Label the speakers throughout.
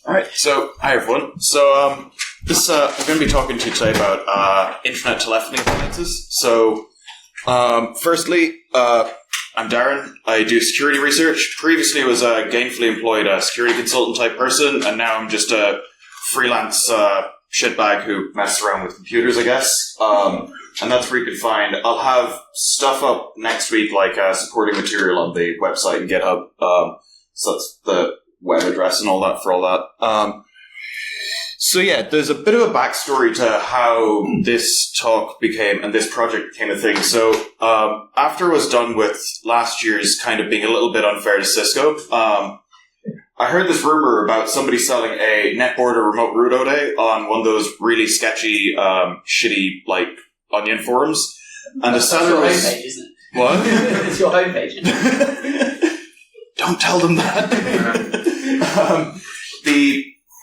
Speaker 1: Alright, so, hi everyone. So, we're going to be talking to you today about internet telephony appliances. So, firstly, I'm Darren. I do security research. Previously I was a gainfully employed security consultant type person, and now I'm just a freelance shitbag who messes around with computers, I guess. And that's where you can find. I'll have stuff up next week, like supporting material on the website and GitHub. So that's the web address and all that for all that. So yeah, there's a bit of a backstory to how this talk became and this project became a thing. So after I was done with last year's kind of being a little bit unfair to Cisco, I heard this rumor about somebody selling a NetBorder remote root ODE on one of those really sketchy, shitty, like, Onion forums. And the seller was...
Speaker 2: It's your homepage, isn't it?
Speaker 1: What?
Speaker 2: It's your homepage.
Speaker 1: Don't tell them that.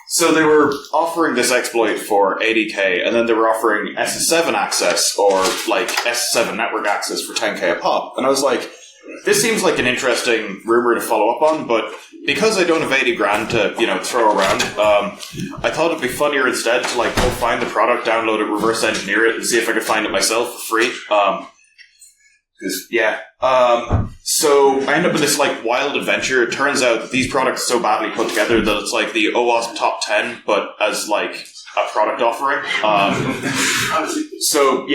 Speaker 1: So they were offering this exploit for 80k, and then they were offering SS7 access, or like SS7 network access for 10k a pop. And I was like, this seems like an interesting rumor to follow up on, but because I don't have 80 grand to, throw around, I thought it'd be funnier instead to like go find the product, download it, reverse engineer it, and see if I could find it myself for free. So I end up in this like wild adventure. It turns out that these products are so badly put together that it's like the OWASP top 10, but as like a product offering. So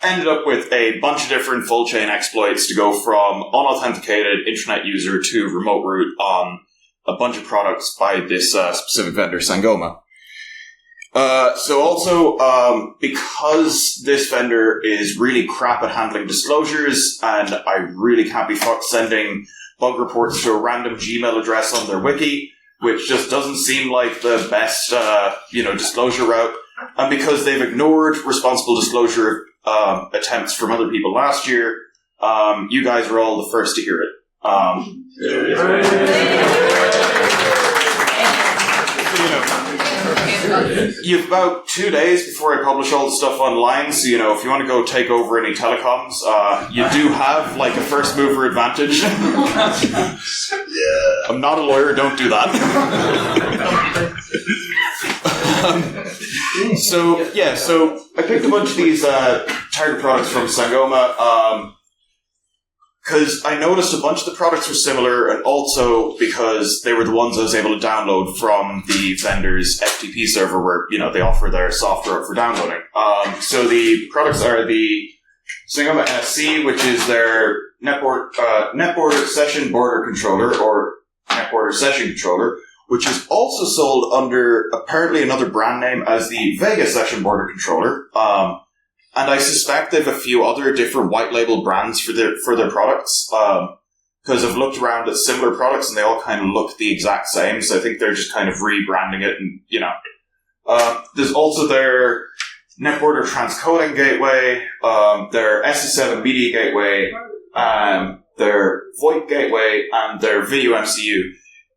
Speaker 1: ended up with a bunch of different full chain exploits to go from unauthenticated internet user to remote root on a bunch of products by this specific vendor, Sangoma. So also, because this vendor is really crap at handling disclosures, and I really can't be fucked sending bug reports to a random Gmail address on their wiki, which just doesn't seem like the best, disclosure route, and because they've ignored responsible disclosure attempts from other people last year, you guys are all the first to hear it. You've about 2 days before I publish all the stuff online, so, if you want to go take over any telecoms, you do have, like, a first mover advantage. Yeah. I'm not a lawyer, don't do that. So I picked a bunch of these target products from Sangoma, because I noticed a bunch of the products were similar, and also because they were the ones I was able to download from the vendor's FTP server where, they offer their software up for downloading. So the products are the Sangoma NSC, which is their NetBorder Session Border Controller, or NetBorder Session Controller, which is also sold under apparently another brand name as the Vega Session Border Controller. And I suspect they have a few other different white label brands for their products, because I've looked around at similar products and they all kind of look the exact same, so I think they're just kind of rebranding it and, there's also their NetBorder Transcoding Gateway, their SS7 Media Gateway, their VoIP Gateway, and their Video MCU.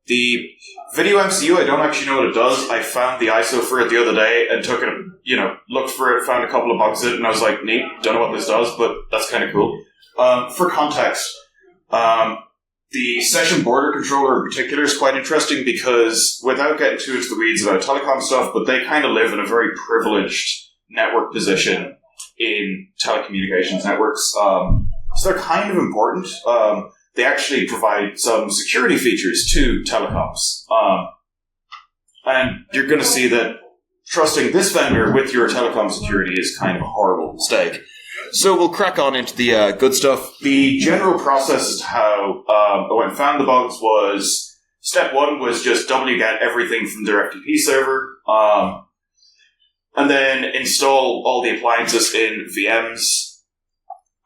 Speaker 1: The Video MCU, I don't actually know what it does. I found the ISO for it the other day and took it, looked for it, found a couple of bugs in it, and I was like, neat, don't know what this does, but that's kind of cool. For context, the Session Border Controller in particular is quite interesting because, without getting too into the weeds about telecom stuff, but they kind of live in a very privileged network position in telecommunications networks. So they're kind of important. They actually provide some security features to telecoms. And you're going to see that trusting this vendor with your telecom security is kind of a horrible mistake. So we'll crack on into the good stuff. The general process as to how I went and found the bugs was, step one was just wget everything from their FTP server, and then install all the appliances in VMs,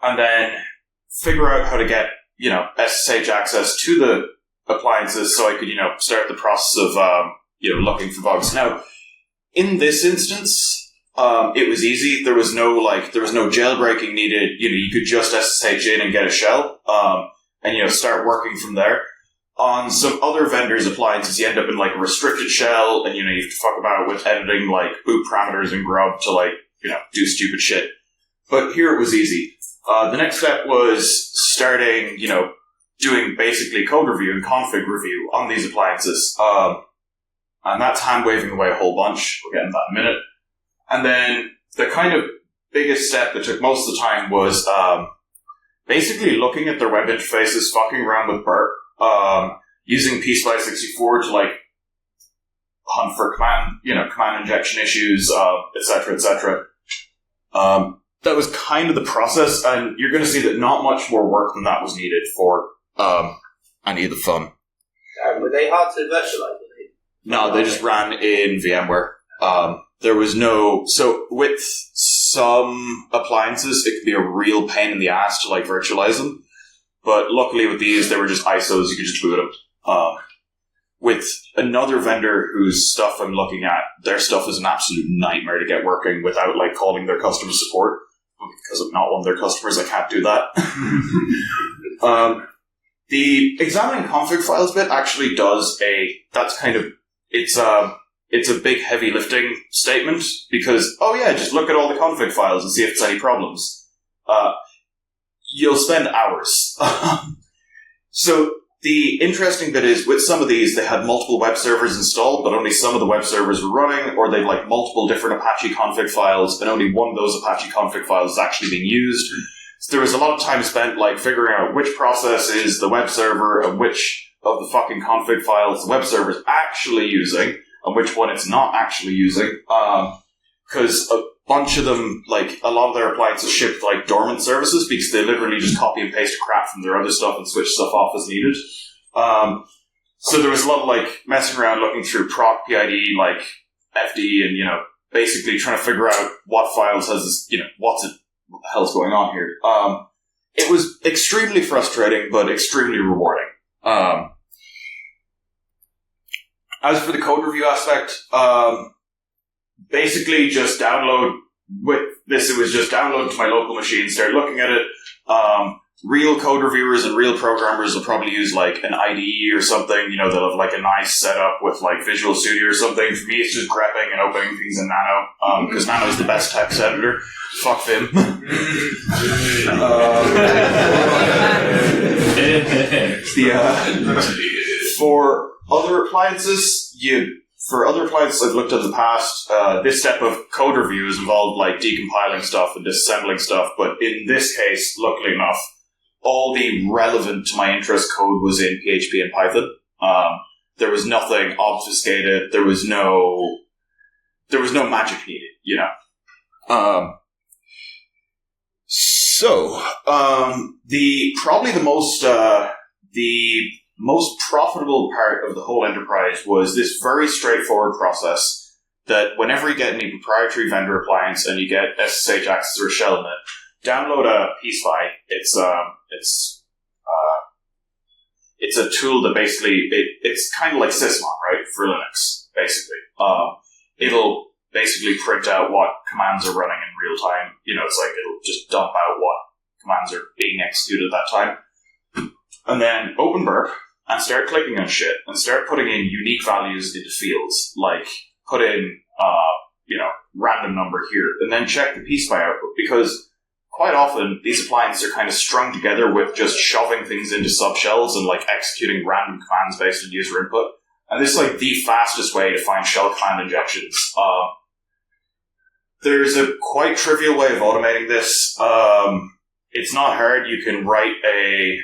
Speaker 1: and then figure out how to get SSH access to the appliances so I could, start the process of, looking for bugs. Now, in this instance, it was easy. There was no jailbreaking needed. You could just SSH in and get a shell, and, start working from there. On some other vendors' appliances, you end up in, a restricted shell, and, you have to fuck about with editing, boot parameters and grub to, do stupid shit. But here it was easy. The next step was starting, doing basically code review and config review on these appliances. And that's hand-waving away a whole bunch. We'll get into that in a minute. And then the kind of biggest step that took most of the time was basically looking at their web interfaces, fucking around with Burp, using PSpy64 to like hunt for command injection issues, etc., etc. That was kind of the process, and you're going to see that not much more work than that was needed for any of the fun.
Speaker 2: Were they hard to virtualize?
Speaker 1: No, they just ran in VMware. There was no... So, with some appliances, it could be a real pain in the ass to, like, virtualize them. But luckily with these, they were just ISOs, you could just boot them. With another vendor whose stuff I'm looking at, their stuff is an absolute nightmare to get working without, like, calling their customer support. Because I'm not one of their customers, I can't do that. The examining config files bit actually does that's kind of... It's a big heavy lifting statement because, just look at all the config files and see if there's any problems. You'll spend hours. So the interesting bit is with some of these, they had multiple web servers installed, but only some of the web servers were running, or they've like multiple different Apache config files, and only one of those Apache config files is actually being used. So there was a lot of time spent like figuring out which process is the web server and which of the fucking config files the web server is actually using and which one it's not actually using. Because a bunch of them, like, a lot of their appliances shipped, like, dormant services because they literally just copy and paste crap from their other stuff and switch stuff off as needed. So there was a lot of, like, messing around looking through proc PID, like, FD and, basically trying to figure out what files has this, what the hell's going on here. It was extremely frustrating, but extremely rewarding. As for the code review aspect, basically just download, with this it was just download to my local machine, start looking at it. Real code reviewers and real programmers will probably use like an IDE or something, they'll have like a nice setup with like Visual Studio or something. For me it's just grepping and opening things in Nano, because Nano is the best text editor. Fuck Vim. For other appliances, I've looked at in the past, this step of code review is involved like decompiling stuff and disassembling stuff, but in this case, luckily enough, all the relevant to my interest code was in PHP and Python. There was nothing obfuscated, there was no magic needed, the most profitable part of the whole enterprise was this very straightforward process that whenever you get any proprietary vendor appliance and you get SSH access or a shell in it, download a PSpy. It's a tool that basically, it's kind of like Sysmon, right, for Linux, basically. It'll basically print out what commands are running in real time. It's like it'll just dump out what commands are being executed at that time. And then open Burp and start clicking on shit and start putting in unique values into fields, like put in, random number here, and then check the PSpy output, because quite often these appliances are kind of strung together with just shoving things into subshells and like executing random commands based on user input. And this is like the fastest way to find shell command injections. There's a quite trivial way of automating this. It's not hard. You can write a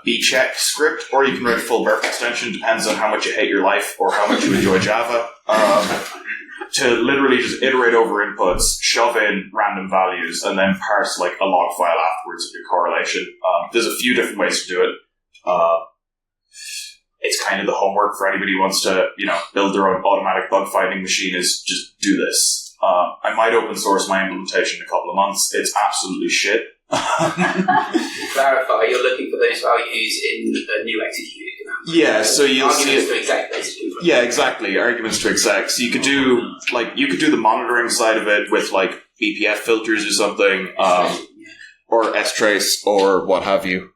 Speaker 1: bcheck script, or you can write a full Burp extension, depends on how much you hate your life or how much you enjoy Java, to literally just iterate over inputs, shove in random values, and then parse like a log file afterwards of your correlation. There's a few different ways to do it. It's kind of the homework for anybody who wants to, build their own automatic bug finding machine, is just do this. I might open source my implementation in a couple of months. It's absolutely shit.
Speaker 2: Clarify, you're looking for those values in a new executed command.
Speaker 1: Yeah, so you'll see it.
Speaker 2: To exec, basically.
Speaker 1: Yeah, exactly. Arguments to exec. So you could do the monitoring side of it with like BPF filters or something, or strace or what have you.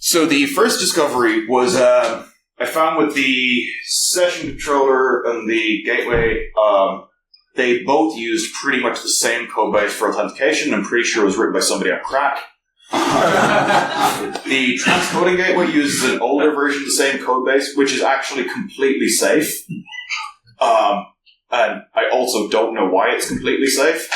Speaker 1: So the first discovery was I found with the session controller and the gateway. They both used pretty much the same code base for authentication. I'm pretty sure it was written by somebody on crack. The transcoding gateway uses an older version of the same code base, which is actually completely safe. And I also don't know why it's completely safe.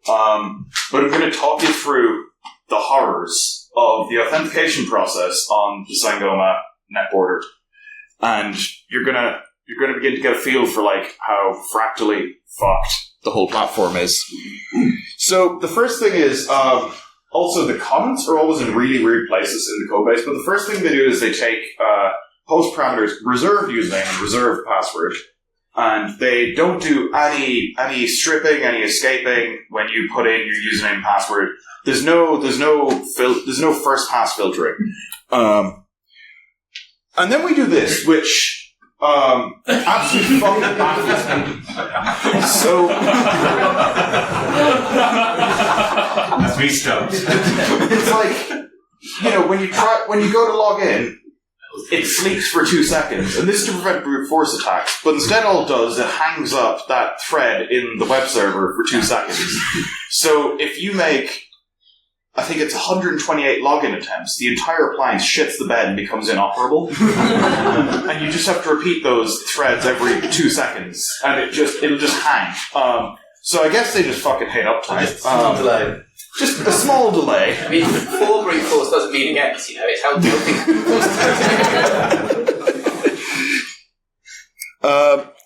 Speaker 1: But I'm going to talk you through the horrors of the authentication process on the Sangoma net border. And you're gonna begin to get a feel for like how fractally fucked the whole platform is. So the first thing is, also the comments are always in really weird places in the codebase, but the first thing they do is they take host parameters, reserved username and reserved password, and they don't do any stripping, any escaping when you put in your username and password. There's no first pass filtering. And then we do this, which absolutely fucking baffles me. So
Speaker 3: That's me stumped.
Speaker 1: it's like, when you go to log in, it sleeps for 2 seconds, and this is to prevent brute force attacks. But instead, all it does, it hangs up that thread in the web server for 2 seconds. So if you make, I think it's 128 login attempts, the entire appliance shits the bed and becomes inoperable. And you just have to repeat those threads every 2 seconds, and it'll just hang. So I guess they just fucking hate uptime.
Speaker 4: Just a delay.
Speaker 1: Just a small delay.
Speaker 2: I mean, for brute force doesn't mean against, it's helping.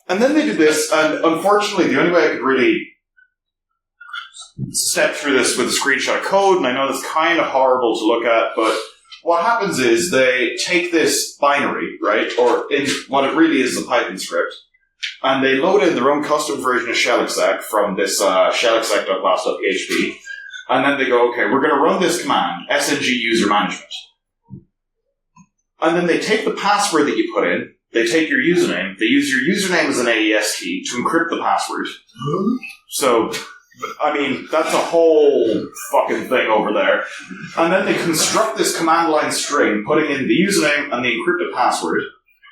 Speaker 1: And then they do this, and unfortunately, the only way I could really step through this with a screenshot of code, and I know that's kind of horrible to look at, but what happens is they take this binary, right, or in what it really is a Python script, and they load in their own custom version of shellexec from this shellexec.class.php, and then they go, okay, we're going to run this command, sng user management. And then they take the password that you put in, they take your username, they use your username as an AES key to encrypt the password. So, I mean, that's a whole fucking thing over there. And then they construct this command line string, putting in the username and the encrypted password,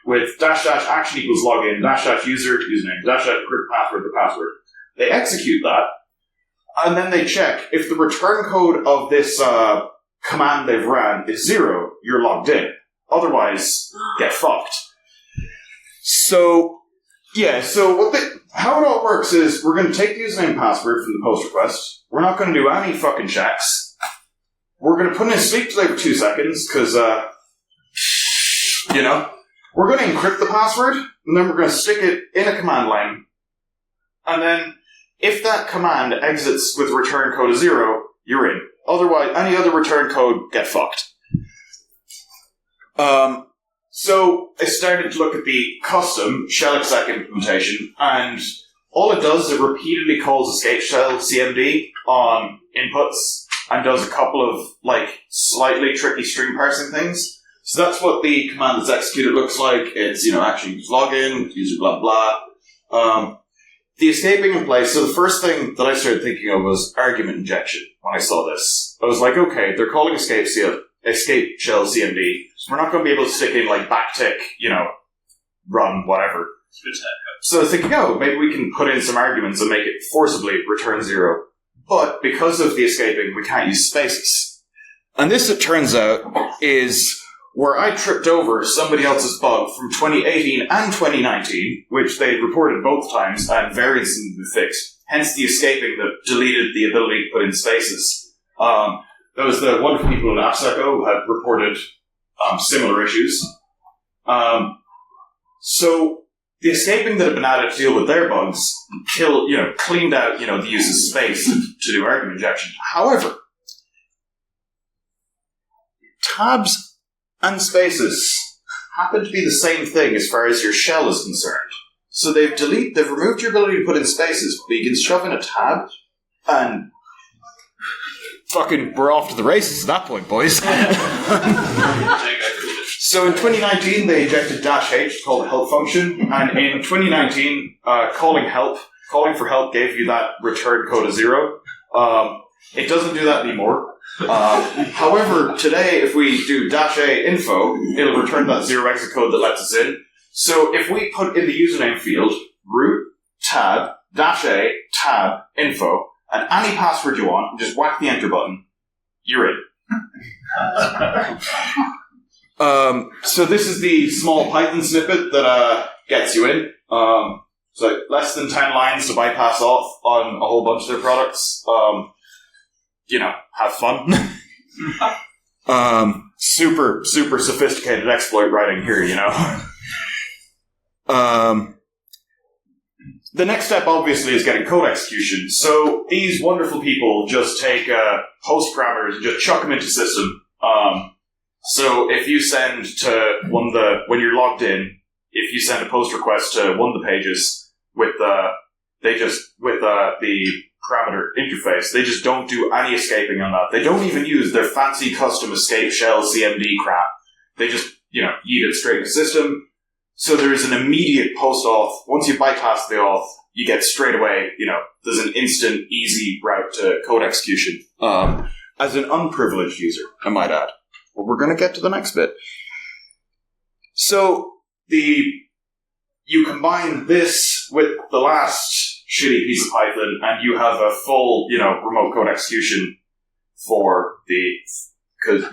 Speaker 1: with -- action equals login, -- user, username, -- encrypt password, the password. They execute that, and then they check if the return code of this command they've ran is 0, you're logged in. Otherwise, get fucked. So, yeah, so how it all works is we're going to take the username and password from the post request. We're not going to do any fucking checks. We're going to put in a sleep delay for 2 seconds, because, we're going to encrypt the password, and then we're going to stick it in a command line. And then, if that command exits with return code of 0, you're in. Otherwise, any other return code, get fucked. So I started to look at the custom shellexec implementation, and all it does is it repeatedly calls escape shell CMD on inputs and does a couple of slightly tricky string parsing things. So that's what the command that's executed looks like. It's action use login, user blah blah. The escaping in place. So the first thing that I started thinking of was argument injection. When I saw this, I was like, okay, they're calling escape shell CMD. So we're not going to be able to stick in backtick, run whatever. So I was thinking, maybe we can put in some arguments and make it forcibly return 0. But because of the escaping, we can't use spaces. And this, it turns out, is where I tripped over somebody else's bug from 2018 and 2019, which they reported both times, and variants had been fixed. Hence the escaping that deleted the ability to put in spaces. That was the wonderful people at AppSeco who had reported similar issues. So the escaping that had been added to deal with their bugs cleaned out, the use of space to do argument injection. However, tabs and spaces happen to be the same thing as far as your shell is concerned. So they've removed your ability to put in spaces, but you can shove in a tab, and fucking we're off to the races at that point, boys. So in 2019, they injected -h called a help function, and in 2019, calling for help gave you that return code of 0. It doesn't do that anymore. However, today, if we do -a info, it'll return that 0 exit code that lets us in. So if we put in the username field, root, tab, -a, tab, info, and any password you want, just whack the enter button, you're in. So this is the small Python snippet that gets you in. So less than 10 lines to bypass off on a whole bunch of their products. Have fun. Super sophisticated exploit writing here, The next step, obviously, is getting code execution. So these wonderful people just take host parameters and just chuck them into system. So if you send to when you're logged in, if you send a post request to one of the pages with the parameter interface, they just don't do any escaping on that. They don't even use their fancy custom escape shell CMD crap. They just, yeet it straight in the system. So there is an immediate post-auth. Once you bypass the auth, you get straight away, there's an instant, easy route to code execution. As an unprivileged user, I might add. But we're going to get to the next bit. So you combine this with the last shitty piece of Python, and you have a full, remote code execution for because,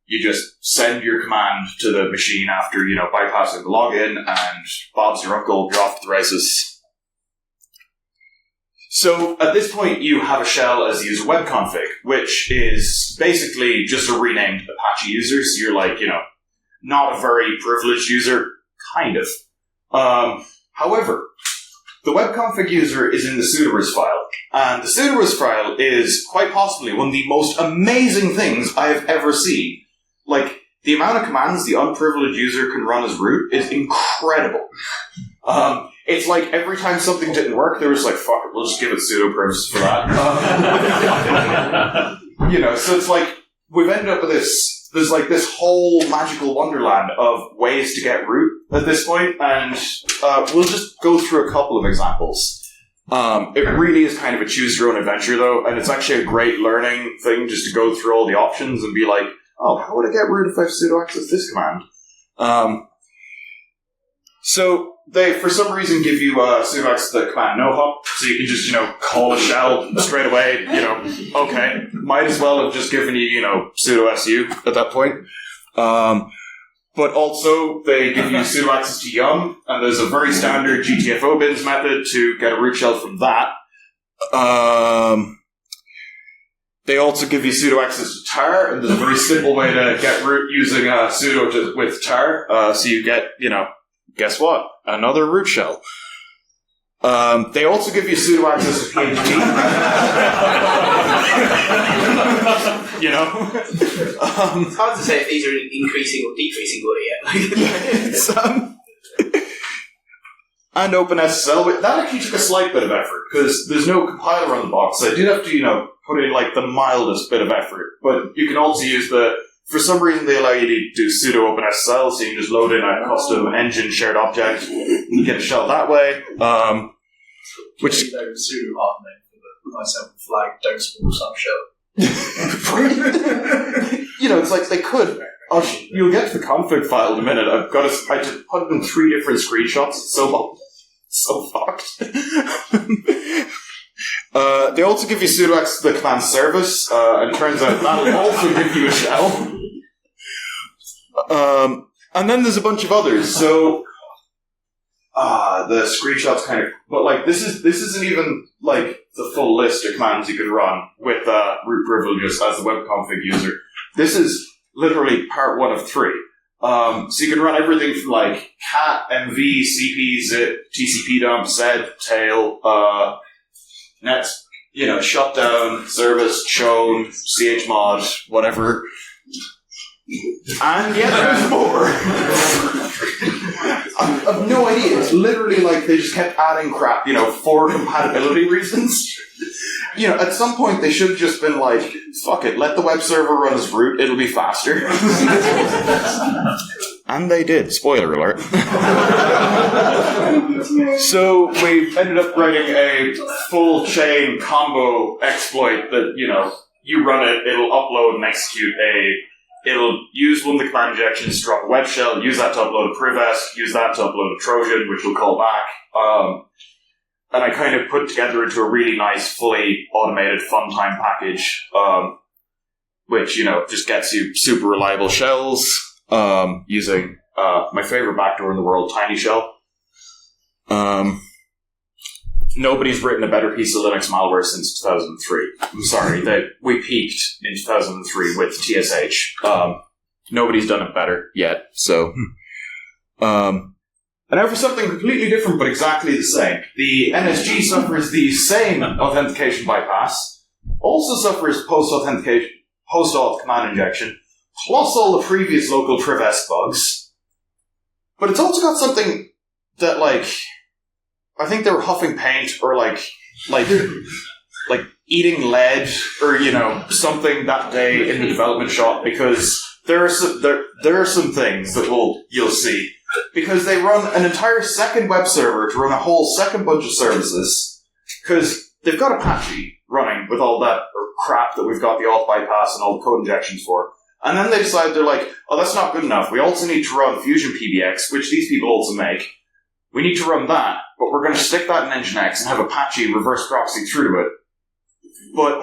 Speaker 1: you just send your command to the machine after, bypassing the login, and Bob's your uncle, you're off to the races. So at this point, you have a shell as user webconfig, which is basically just a renamed Apache user. So you're like, not a very privileged user, kind of. However, the webconfig user is in the sudoers file, and the sudoers file is quite possibly one of the most amazing things I have ever seen. Like, the amount of commands the unprivileged user can run as root is incredible. It's like every time something didn't work, they were just like, fuck it, we'll just give it sudo privs for that. So it's like, we've ended up with there's like this whole magical wonderland of ways to get root at this point, and we'll just go through a couple of examples. It really is kind of a choose your own adventure, though, and it's actually a great learning thing just to go through all the options and be like, oh, how would I get root if I sudo access this command? So they, for some reason, give you sudo access to the command nohop, so you can just, call a shell straight away, okay, might as well have just given you, sudo su at that point. But also, they give you sudo access to yum, and there's a very standard GTFO bins method to get a root shell from that. They also give you sudo access to tar, and there's a very simple way to get root using sudo with tar. So you get, guess what? Another root shell. They also give you sudo access to PHP.
Speaker 2: It's hard to say if these are increasing or decreasing order yet.
Speaker 1: And OpenSSL. That actually took a slight bit of effort, because there's no compiler on the box, so I did have to, put in, the mildest bit of effort. But you can also use for some reason they allow you to do sudo OpenSSL, so you can just load in a custom engine shared object, and get a shell that way. Which
Speaker 4: sudo hardening for the myself flag don't spawn some shell.
Speaker 1: It's like they could. You'll get to the config file in a minute. I had to put in 3 different screenshots. It's so fucked. They also give you sudo access to the command service, and it turns out that'll also give you a shell. And then there's a bunch of others. So the screenshots kind of, but this isn't even the full list of commands you can run with root privileges as the webconfig user. This is literally part 1 of 3. So you can run everything from cat, mv, cp, zip, tcp dump, sed, tail, nets, shutdown, service, chown, chmod, whatever. And yet there's more. I've no idea. It's literally they just kept adding crap, for compatibility reasons. At some point they should have just been fuck it, let the web server run as root, it'll be faster. And they did, spoiler alert. So we ended up writing a full chain combo exploit that, you run it, it'll upload and execute it'll use one of the command injections to drop a web shell, use that to upload a privest, use that to upload a Trojan, which will call back. And I kind of put together into a really nice, fully automated funtime package. which, just gets you super reliable shells, using my favorite backdoor in the world, Tiny Shell. Nobody's written a better piece of Linux malware since 2003. I'm sorry, we peaked in 2003 with TSH. Nobody's done it better yet, so... And now for something completely different, but exactly the same. The NSG suffers the same authentication bypass, also suffers post-auth command injection, plus all the previous local triv-esque bugs. But it's also got something that, I think they were huffing paint, or eating lead, or, something that day in the development shop, because there are some things that you'll see. Because they run an entire second web server to run a whole second bunch of services, because they've got Apache running with all that crap that we've got the auth bypass and all the code injections for. And then they decide, they're like, oh, that's not good enough. We also need to run Fusion PBX, which these people also make. We need to run that, but we're going to stick that in Nginx and have Apache reverse proxy through to it. But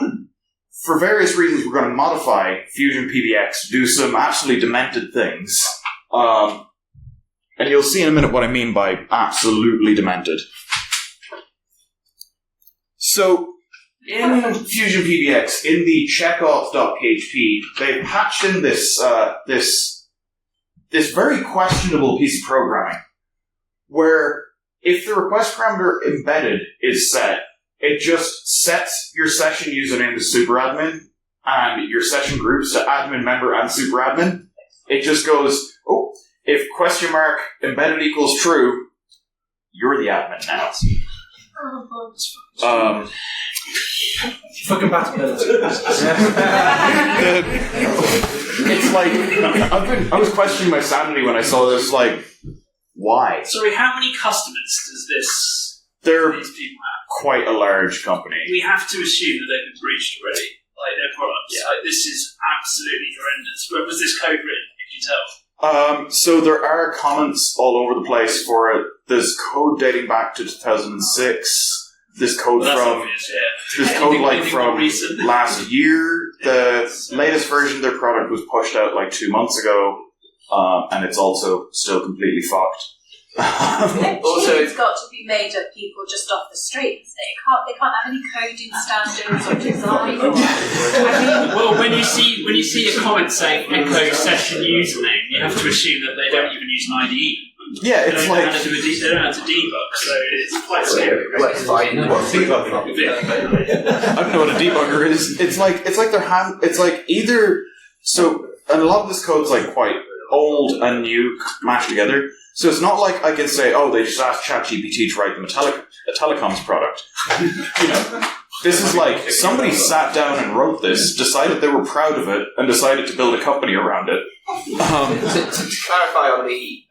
Speaker 1: for various reasons, we're going to modify Fusion PBX to do some absolutely demented things. And you'll see in a minute what I mean by absolutely demented. So, in Fusion PBX, in the checkoff.php, they patched in this very questionable piece of programming, where if the request parameter embedded is set, it just sets your session username to superadmin and your session groups to admin, member, and superadmin. It just goes, if $embedded equals true, you're the admin now.
Speaker 4: Fucking compatibility.
Speaker 1: It's I was questioning my sanity when I saw this, why?
Speaker 5: Sorry, how many customers does
Speaker 1: They're
Speaker 5: these people have?
Speaker 1: quite a large company.
Speaker 5: We have to assume that they've been breached already. Their products.
Speaker 1: Yeah.
Speaker 5: This is absolutely horrendous. When was this code written? Can you tell?
Speaker 1: So there are comments all over the place for it. There's code dating back to 2006. There's code
Speaker 5: Obvious, yeah.
Speaker 1: There's code
Speaker 5: Anything
Speaker 1: from
Speaker 5: recent?
Speaker 1: last year. The latest version of their product was pushed out 2 months ago, and it's also still completely fucked.
Speaker 6: Also, it's got to be made of people just off the streets. They can't have any coding standards or design.
Speaker 5: Well, when you see a comment saying echo session username, you have to assume that they don't even use an IDE.
Speaker 1: Yeah, it's
Speaker 5: they don't know how to debug, so it's quite scary.
Speaker 2: Let's find what's debug from.
Speaker 1: I don't know what a debugger is. It's like either so, and a lot of this code's quite old and new mashed together. So it's not like I can say, they just asked ChatGPT to write them a telecoms product. This is somebody sat down and wrote this, decided they were proud of it, and decided to build a company around it.
Speaker 2: To clarify on the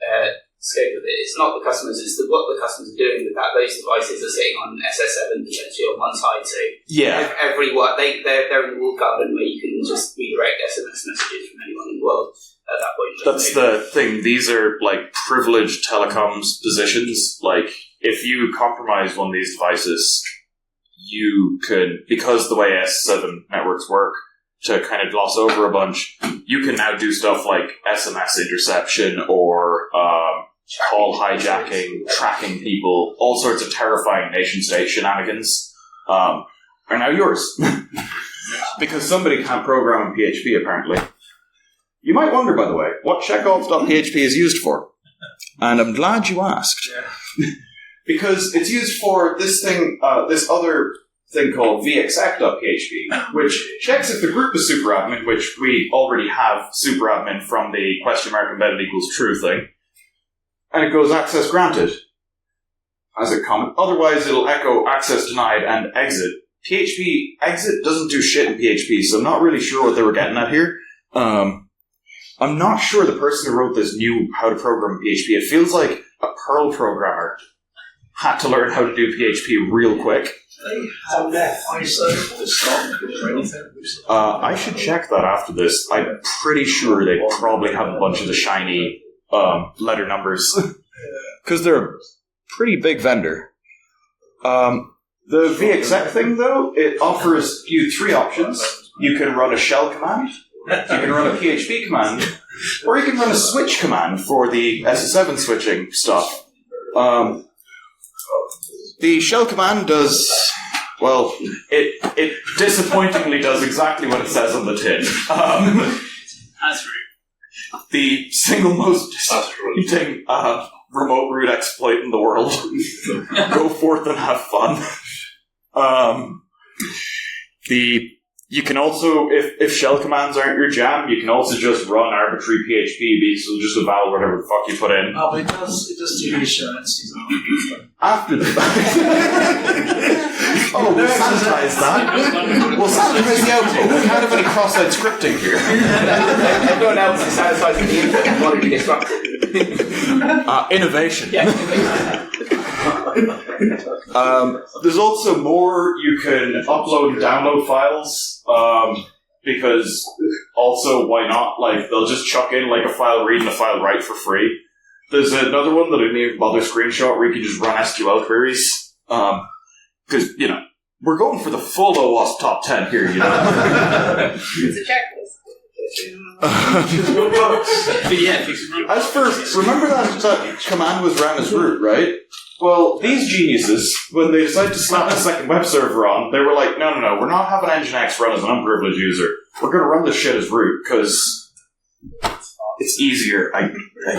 Speaker 2: scope of it, it's not the customers, it's what the customers are doing with that. Those devices are sitting on SS7 potentially on one side too.
Speaker 1: Yeah.
Speaker 2: They're in the walled garden where you can just redirect SMS messages from anyone in the world. At that point,
Speaker 1: that's the thing. These are privileged telecoms positions. If you compromise one of these devices, you could, because the way S7 networks work, to kind of gloss over a bunch, you can now do stuff like SMS interception or call hijacking, tracking people, all sorts of terrifying nation-state shenanigans are now yours. Because somebody can't program in PHP, apparently. You might wonder, by the way, what checkoff.php is used for. And I'm glad you asked.
Speaker 4: Yeah.
Speaker 1: Because it's used for this other thing called vexec.php, which checks if the group is superadmin, which we already have superadmin from the $embedded equals true thing. And it goes access granted as a comment. Otherwise, it'll echo access denied and exit. PHP exit doesn't do shit in PHP, so I'm not really sure what they were getting at here. I'm not sure the person who wrote this knew how to program PHP. It feels like a Perl programmer had to learn how to do PHP real quick. I should check that after this. I'm pretty sure they probably have a bunch of the shiny letter numbers. Because they're a pretty big vendor. The vexec thing, though, it offers you 3 options. you can run a shell command, you can run a PHP command, or you can run a switch command for the SS7 switching stuff. The shell command does, well, it disappointingly does exactly what it says on the tin.
Speaker 5: That's rude.
Speaker 1: The single most disappointing remote root exploit in the world. Go forth and have fun. You can also, if shell commands aren't your jam, you can also just run arbitrary PHP, so just eval whatever the fuck you put in.
Speaker 4: Oh, but it does do reassurance entities
Speaker 1: After the fact. Oh, we'll sanitize that. We'll sanitize the output. We can't have any cross-site scripting here.
Speaker 2: Everyone else is sanitizing the input and want to be disrupted.
Speaker 1: Innovation.
Speaker 2: Yeah.
Speaker 1: There's also more you can upload and download files, because also, why not? Like, they'll just chuck in like a file read and a file write for free. There's another one that I didn't even bother screenshot where you can just run SQL queries. Because, we're going for the full OWASP top 10 here,
Speaker 2: It's a checklist.
Speaker 1: As for, remember that command was ran as root, right? Well, these geniuses, when they decided to slap a second web server on, they were like, no, we're not having Nginx run as an unprivileged user. We're going to run this shit as root, because it's easier, I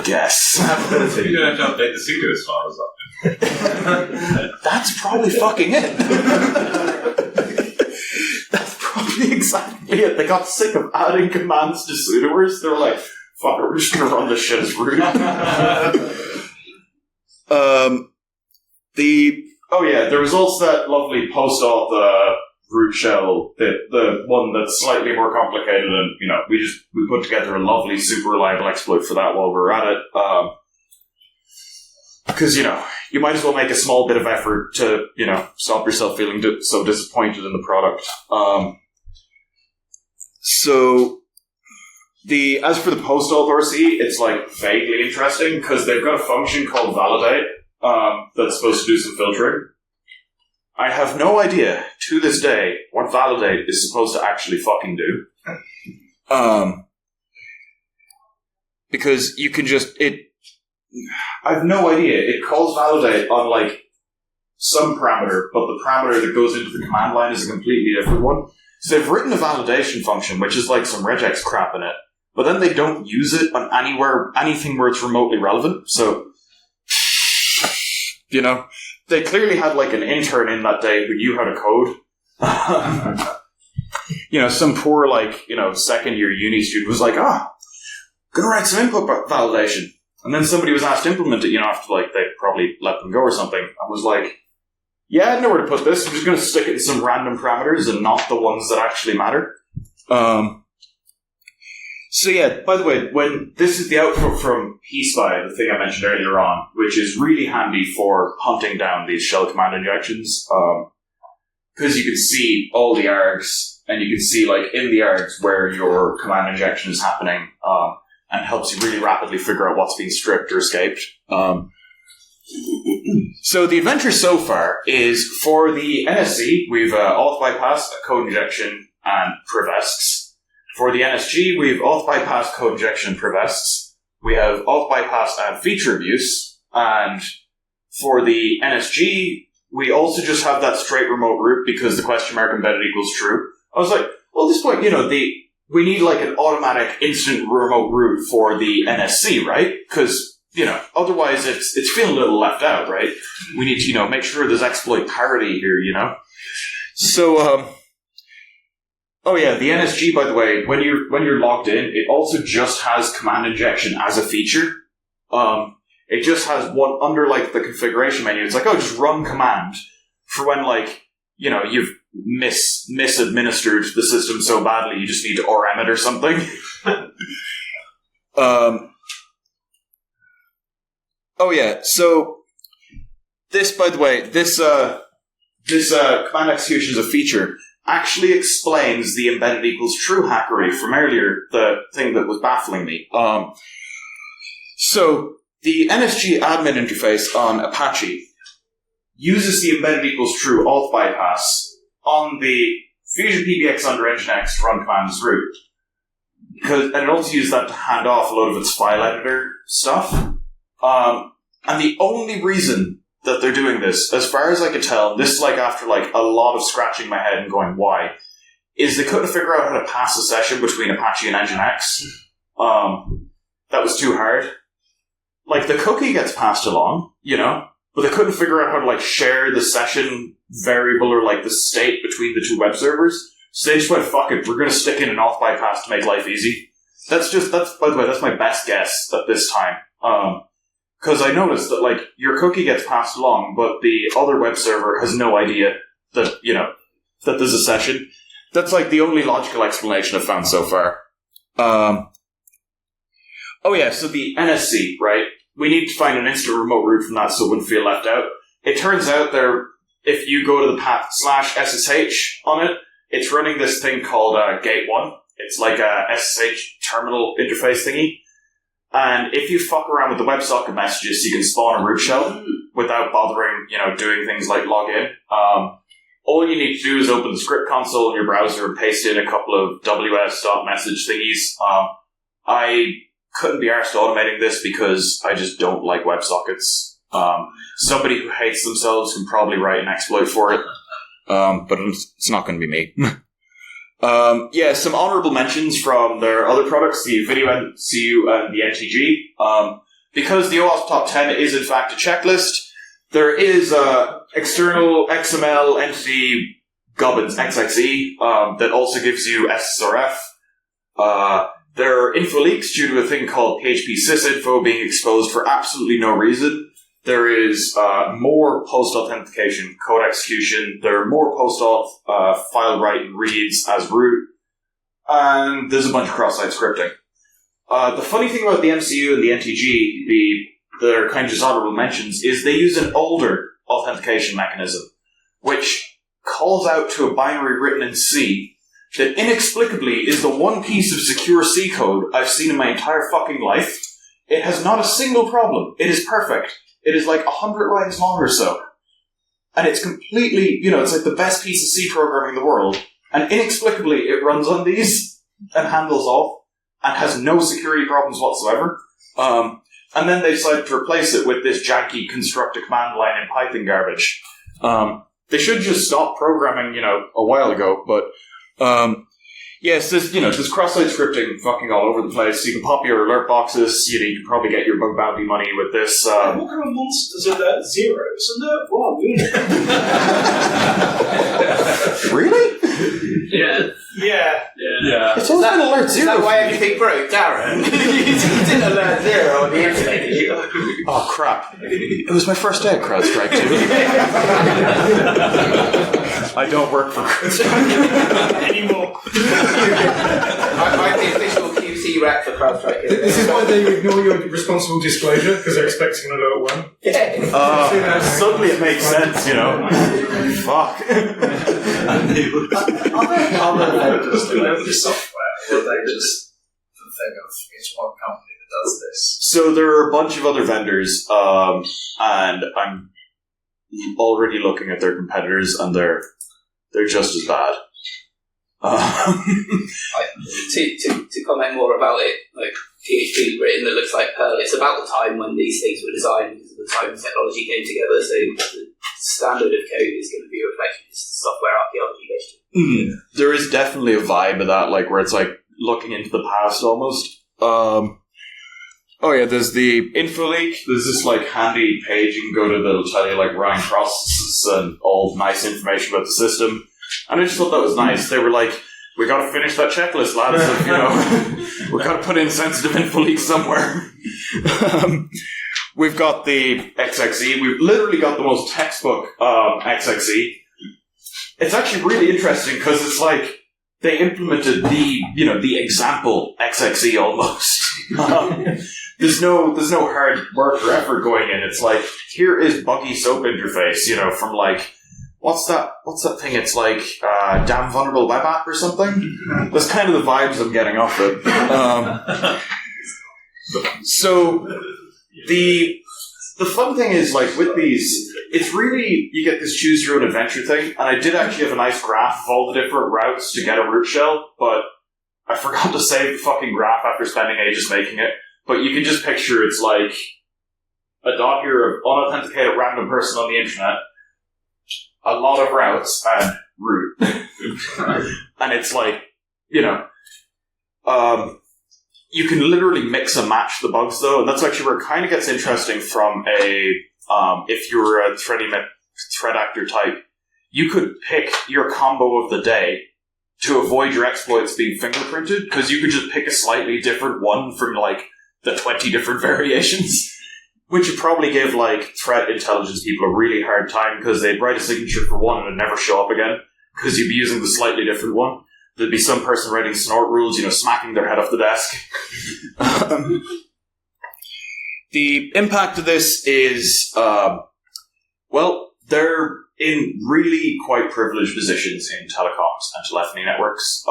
Speaker 1: guess.
Speaker 3: You're going to have to update the sudo files often.
Speaker 1: That's probably fucking it. That's probably exactly it. They got sick of adding commands to sudoers. They're like, fuck it, we're just going to run this shit as root. There was also that lovely post-auth root shell, the one that's slightly more complicated, and we put together a lovely, super reliable exploit for that while we were at it. Because you might as well make a small bit of effort to stop yourself feeling so disappointed in the product. As for the post-auth RC, it's like vaguely interesting because they've got a function called validate. That's supposed to do some filtering. I have no idea, to this day, what validate is supposed to actually fucking do. Because you can I have no idea. It calls validate on, some parameter, but the parameter that goes into the command line is a completely different one. So they've written a validation function, which is like some regex crap in it, but then they don't use it on anything where it's remotely relevant, so... they clearly had an intern in that day who knew how to code. Some poor second year uni student was like, gonna write some input validation. And then somebody was asked to implement it, after they probably let them go or something. I was like, yeah, I know where to put this. I'm just gonna stick it in some random parameters and not the ones that actually matter. So yeah, by the way, when this is the output from PSpy, the thing I mentioned earlier on, which is really handy for hunting down these shell command injections, because you can see all the args, and you can see in the args where your command injection is happening, and helps you really rapidly figure out what's being stripped or escaped. So the adventure so far is for the NSC, we've auth bypass, code injection, and prevesks. For the NSG, we have auth bypass, code injection, and prevesks. We have auth bypass and feature abuse. And for the NSG, we also just have that straight remote root because the question mark embedded equals true. I was like, well, at this point, we need an automatic instant remote root for the NSC, right? Because, otherwise it's feeling a little left out, right? We need to, make sure there's exploit parity here, So, oh yeah, the NSG, by the way, when you're logged in, it also just has command injection as a feature. It just has one under the configuration menu. It's just run command for when you've misadministered the system so badly you just need to ORM it or something. Oh yeah, so this, by the way, this command execution as a feature actually explains the embedded equals true hackery from earlier, the thing that was baffling me. So the NSG admin interface on Apache uses the embedded equals true auth bypass on the Fusion PBX under Nginx to run command as root. And it also uses that to hand off a lot of its file editor stuff. And the only reason that they're doing this, as far as I can tell, this is like after like a lot of scratching my head and going, why, is they couldn't figure out how to pass a session between Apache and Nginx. That was too hard. Like, the cookie gets passed along, you know, but they couldn't figure out how to, like, share the session variable or, like, the state between the two web servers. So they just went, fuck it, we're going to stick in an auth bypass to make life easy. By the way, that's my best guess at this time. Because I noticed that, like, your cookie gets passed along, but the other web server has no idea that, you know, that there's a session. That's, like, the only logical explanation I've found so far. Oh yeah, so the NSC, right? We need to find an instant remote root from that so it wouldn't feel left out. It turns out if you go to the path /SSH on it, it's running this thing called Gate 1. It's like a SSH terminal interface thingy. And if you fuck around with the WebSocket messages, you can spawn a root shell without bothering, you know, doing things like log in. All you need to do is open the script console in your browser and paste in a couple of ws.message thingies. I couldn't be arsed automating this because I just don't like WebSockets. Somebody who hates themselves can probably write an exploit for it. But it's not going to be me. Yeah, some honorable mentions from their other products, the Video MCU and the NTG. Because the OWASP Top 10 is in fact a checklist, there is external XML entity gubbins, XXE, that also gives you SSRF. There are info leaks due to a thing called PHP sysinfo being exposed for absolutely no reason. There is more post-authentication code execution. There are more post-auth file write and reads as root. And there's a bunch of cross-site scripting. The funny thing about the MCU and the NTG, their kind of just honorable mentions, is they use an older authentication mechanism, which calls out to a binary written in C that inexplicably is the one piece of secure C code I've seen in my entire fucking life. It has not a single problem. It is perfect. It is like 100 lines long or so. And it's completely, you know, it's like the best piece of C programming in the world. And inexplicably, it runs on these and handles off and has no security problems whatsoever. And then they decided to replace it with this janky construct a command line in Python garbage. They should just stop programming, you know, a while ago, but yes, there's cross-site scripting fucking all over the place. You can pop your alert boxes. You can probably get your bug bounty money with this.
Speaker 4: What kind of monsters are there? Zeros and alert one.
Speaker 1: Really?
Speaker 5: Yeah.
Speaker 4: Yeah.
Speaker 1: It's always been alert
Speaker 2: Is
Speaker 1: zero.
Speaker 2: that why everything broke, Darren? You didn't alert 0 on the internet, did you?
Speaker 1: Oh crap! It was my first day at CrowdStrike too. I don't work for CrowdStrike
Speaker 5: Anymore.
Speaker 2: I'm the official QC rep for CrowdStrike.
Speaker 7: This is why they ignore your responsible disclosure, because they're expecting an alert one.
Speaker 2: Yeah.
Speaker 1: Suddenly it makes sense, you know. Fuck.
Speaker 4: Other vendors do the software, or they just think of it's one company that does this.
Speaker 1: So there are a bunch of other vendors, and I'm already looking at their competitors, and they're just as bad.
Speaker 2: To comment more about it, like PHP written that looks like Perl, it's about the time when these things were designed because of the time technology came together, so the standard of code is going to be a reflection of software archaeology basically.
Speaker 1: There is definitely a vibe of that, like where it's like looking into the past almost. Oh yeah, there's the info leak. There's this like handy page you can go to that'll tell you like running processes and all nice information about the system. And I just thought that was nice. They were like, we got to finish that checklist, lads. Of, you know, we got to put in sensitive info leak somewhere. We've got the XXE. We've literally got the most textbook XXE. It's actually really interesting because it's like they implemented the example XXE almost. There's no hard work or effort going in. It's like, here is buggy SOAP interface, you know, from like, what's that thing? It's like damn vulnerable web app or something. That's kind of the vibes I'm getting off it. So the the fun thing is, like, with these, it's really, you get this choose your own adventure thing, and I did actually have a nice graph of all the different routes to get a root shell, but I forgot to save the fucking graph after spending ages making it. But you can just picture it's like a dot here of unauthenticated random person on the internet, a lot of routes, and root. And it's like, you know, you can literally mix and match the bugs, though, and that's actually where it kind of gets interesting from a, if you were a threat actor type, you could pick your combo of the day to avoid your exploits being fingerprinted, because you could just pick a slightly different one from, like, the 20 different variations, which would probably give, like, threat intelligence people a really hard time, because they'd write a signature for one and it'd never show up again, because you'd be using the slightly different one. There'd be some person writing snort rules, you know, smacking their head off the desk. The impact of this is, well, they're in really quite privileged positions in telecoms and telephony networks.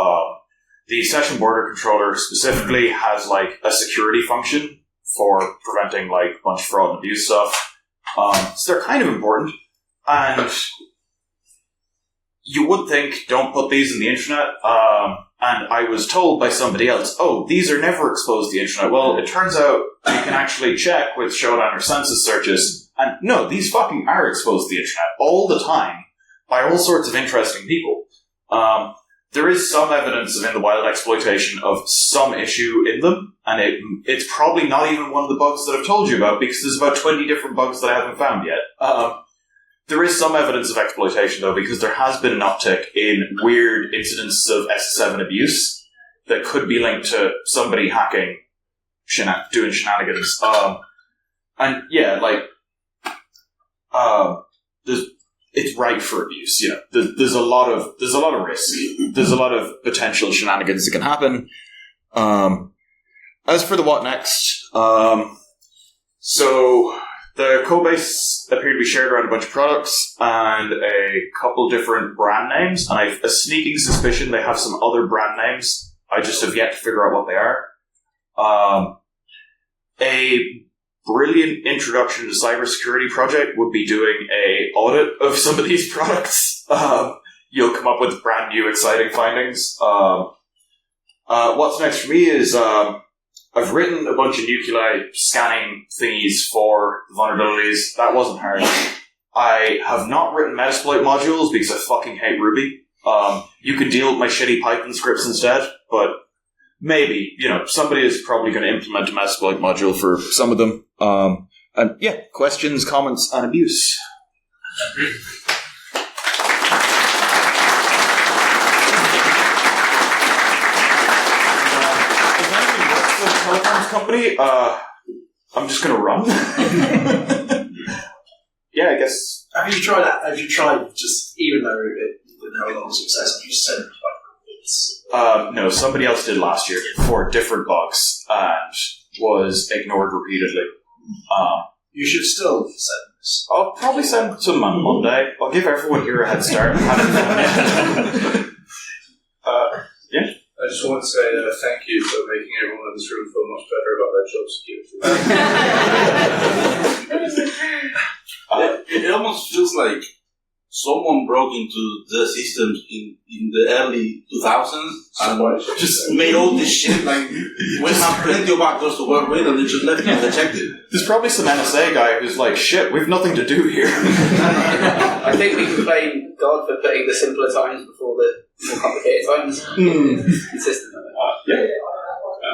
Speaker 1: The session border controller specifically has, like, a security function for preventing, like, a bunch of fraud and abuse stuff. So they're kind of important. And you would think, don't put these in the internet. And I was told by somebody else, oh, these are never exposed to the internet. Well, it turns out you can actually check with Showdown or census searches. And no, these fucking are exposed to the internet all the time by all sorts of interesting people. There is some evidence of in the wild exploitation of some issue in them, and it's probably not even one of the bugs that I've told you about, because there's about 20 different bugs that I haven't found yet. There is some evidence of exploitation, though, because there has been an uptick in weird incidents of SS7 abuse that could be linked to somebody hacking, doing shenanigans. And yeah, like, it's ripe for abuse. You know, there's a lot of risk. There's a lot of potential shenanigans that can happen. As for the what next, so the codebase appeared to be shared around a bunch of products and a couple different brand names, and I have a sneaking suspicion they have some other brand names. I just have yet to figure out what they are. A brilliant introduction to cybersecurity project would be doing a audit of some of these products. You'll come up with brand new exciting findings. What's next for me is I've written a bunch of nuclei scanning thingies for the vulnerabilities. That wasn't hard. I have not written Metasploit modules because I fucking hate Ruby. You can deal with my shitty Python scripts instead, but maybe, you know, somebody is probably going to implement a Metasploit module for some of them. And yeah, questions, comments, and abuse. If anybody works for a telecoms company, I'm just going to run. Yeah, I guess.
Speaker 4: Have you tried that? Have you tried just, even though it didn't have a lot of success, have you sent it like
Speaker 1: no, somebody else did last year for different bugs and was ignored repeatedly.
Speaker 4: you should still send this.
Speaker 1: I'll probably send some on Monday. I'll give everyone here a head start. Yeah.
Speaker 8: I just want to say thank you for making everyone in this room feel much better about their job security.
Speaker 9: It almost feels like someone broke into the systems in the early 2000s and just made all this shit. Like, we have plenty of actors to work with, and they just left it unchecked.
Speaker 1: There's probably some NSA guy who's like, shit, we've nothing to do here.
Speaker 2: I think we can blame God for putting the simpler times before the more complicated times. Consistent.
Speaker 3: Yeah.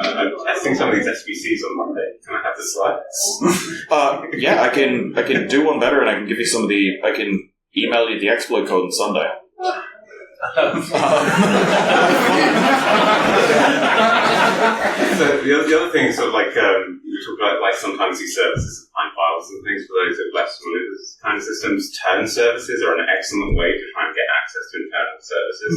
Speaker 3: I think some of these SBCs on Monday. Can I have the slides?
Speaker 1: Yeah, I can do one better, and I can give you some of the. I can email you the exploit code on Sunday.
Speaker 3: So the other thing is sort of like we talk about like sometimes these services find files and things for those who are less familiar with this kind of systems. Turn services are an excellent way to try and get access to internal services.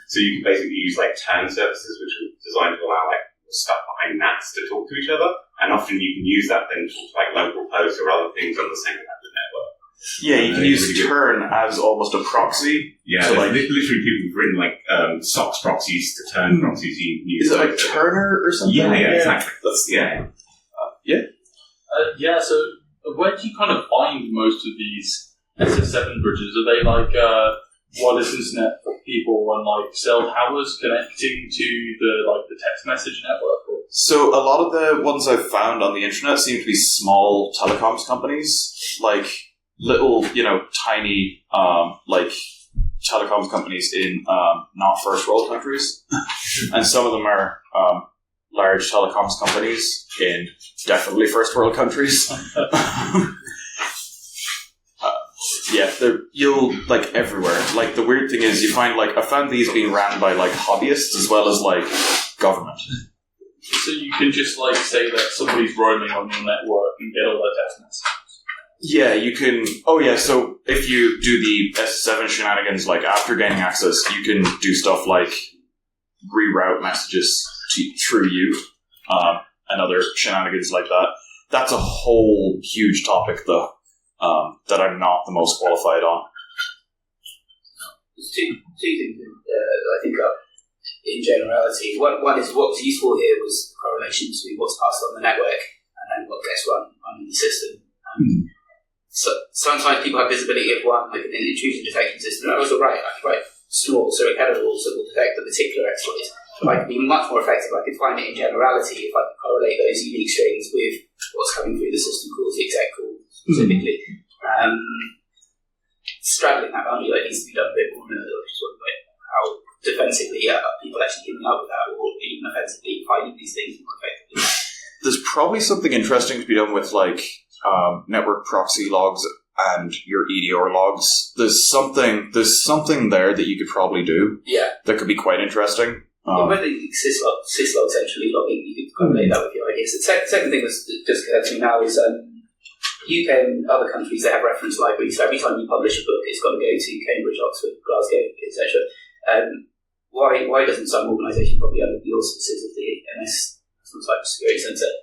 Speaker 3: So you can basically use like turn services, which are designed to allow like stuff behind NATs to talk to each other, and often you can use that then to talk to like local hosts or other things on the same network.
Speaker 1: Yeah, you can use turn as almost a proxy.
Speaker 3: Yeah,
Speaker 1: so like
Speaker 3: literally people have written like SOX proxies to turn proxies. You can use
Speaker 1: is it like Turner or something?
Speaker 3: Yeah, exactly.
Speaker 1: That's
Speaker 3: yeah.
Speaker 10: Yeah, so Where do you kind of find most of these SS7 bridges? Are they like wireless internet people and like cell towers connecting to the text message network? Or?
Speaker 1: So a lot of the ones I've found on the internet seem to be small telecoms companies, like little, tiny, telecoms companies in not first world countries, and some of them are large telecoms companies in definitely first world countries. You'll everywhere. Like the weird thing is, you find I found these being ran by hobbyists as well as government.
Speaker 10: So you can just say that somebody's roaming on your network and get all their text messages.
Speaker 1: Yeah, you can. Oh yeah, so if you do the S7 shenanigans, after gaining access, you can do stuff like reroute messages through you, and other shenanigans like that. That's a whole huge topic, though, that I'm not the most qualified on.
Speaker 2: There's two things I think are in generality. One is what's useful here was the correlation between what's passed on the network and then what gets run in the system. So sometimes people have visibility of one, like an intrusion detection system. And I was right, I could write small circuit rules that will detect a particular exploit. I could be much more effective. I could find it in generality if I could correlate those unique strings with what's coming through the system calls, the exec call specifically. Straddling that boundary needs to be done a bit more. How defensively people actually keeping up with that, or even offensively finding these things more effectively.
Speaker 1: There's probably something interesting to be done with network proxy logs and your EDR logs. There's something there that you could probably do.
Speaker 2: Yeah.
Speaker 1: That could be quite interesting.
Speaker 2: Whether syslog centrally logging, you could correlate that with your ideas. The second thing that's just occurred to me now is UK and other countries, they have reference libraries. So every time you publish a book, it's got to go to Cambridge, Oxford, Glasgow, etc. Why doesn't some organisation, probably under the auspices of the MS, National Cybersecurity Centre,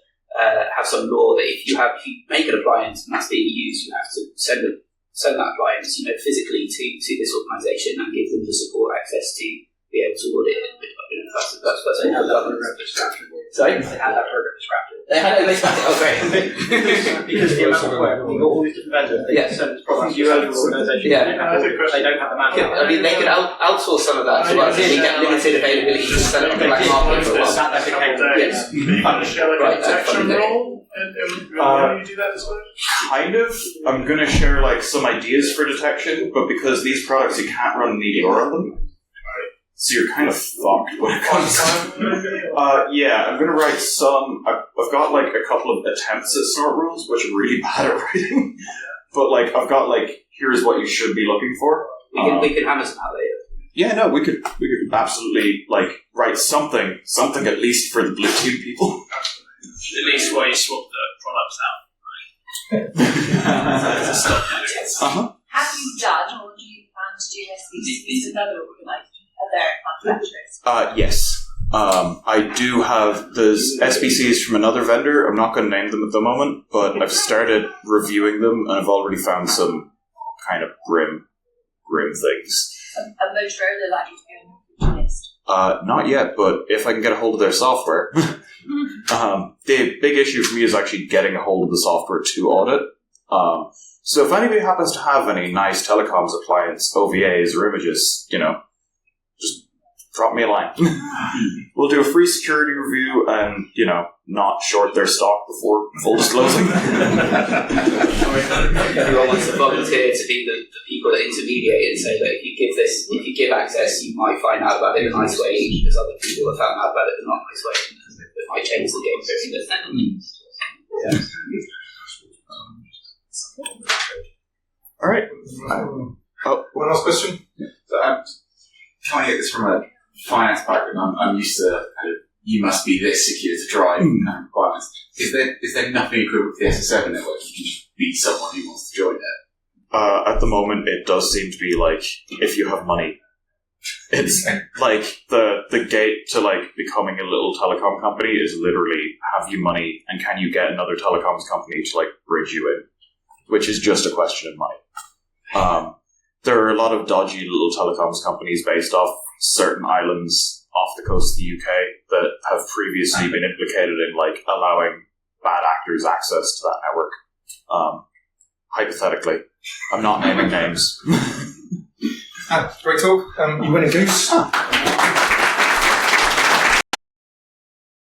Speaker 2: have some law that if you make an appliance and that's being used, you have to send that appliance, physically to this organisation and give them the support access to be able to audit it. That's they had that scrapped. Sorry? They had that program scrapped. They scrapped it. Oh, great.
Speaker 11: Because the amount of work, we've got all these different vendors, they send us products to your organisation.
Speaker 2: Yeah.
Speaker 11: They don't have the manual.
Speaker 2: I mean, they could outsource some of that to us. They get limited availability to sell it on the black market for a while.
Speaker 11: That became
Speaker 2: Yes.
Speaker 8: Right, detection role? And how do you do that as well?
Speaker 1: Kind of. I'm going to share some ideas for detection, but because these products you can't run Meteor on them, so you're kind of fucked when it comes to... yeah, I'm going to write some... I've got a couple of attempts at snort rules, which I'm really bad at writing. But I've got here's what you should be looking for.
Speaker 2: We could hammer some out later.
Speaker 1: Yeah, no, we could absolutely write something at least for the blue team people.
Speaker 5: At least while you swap the products out.
Speaker 6: Have you done, or do you plan to do SBCs with other manufacturers?
Speaker 1: Yes. I do have... There's SBCs from another vendor. I'm not going to name them at the moment, but I've started reviewing them, and I've already found some kind of grim things.
Speaker 6: A Motorola that you've been on the list?
Speaker 1: Not yet, but if I can get a hold of their software... the big issue for me is actually getting a hold of the software to audit. So if anybody happens to have any nice telecoms appliance OVAs or images, just drop me a line. We'll do a free security review and, not short their stock before full disclosing.
Speaker 2: Everyone wants to volunteer to be the people that intermediate and say that if you give access, you might find out about it in a nice way, because other people have found out about it in a not nice way. It might change the game for everything.
Speaker 1: All right.
Speaker 7: One last question?
Speaker 12: So I'm coming at this from a finance background. I'm used to kind of, you must be this secure to drive requirements. Is there nothing equivalent to the SS7 network? You can just be someone who wants to join it?
Speaker 1: At the moment, it does seem to be if you have money. It's the gate to becoming a little telecom company is literally, have you money and can you get another telecoms company to bridge you in, which is just a question of money. There are a lot of dodgy little telecoms companies based off certain islands off the coast of the UK that have previously been implicated in allowing bad actors access to that network. hypothetically. I'm not naming names.
Speaker 7: Great talk. You win a goose.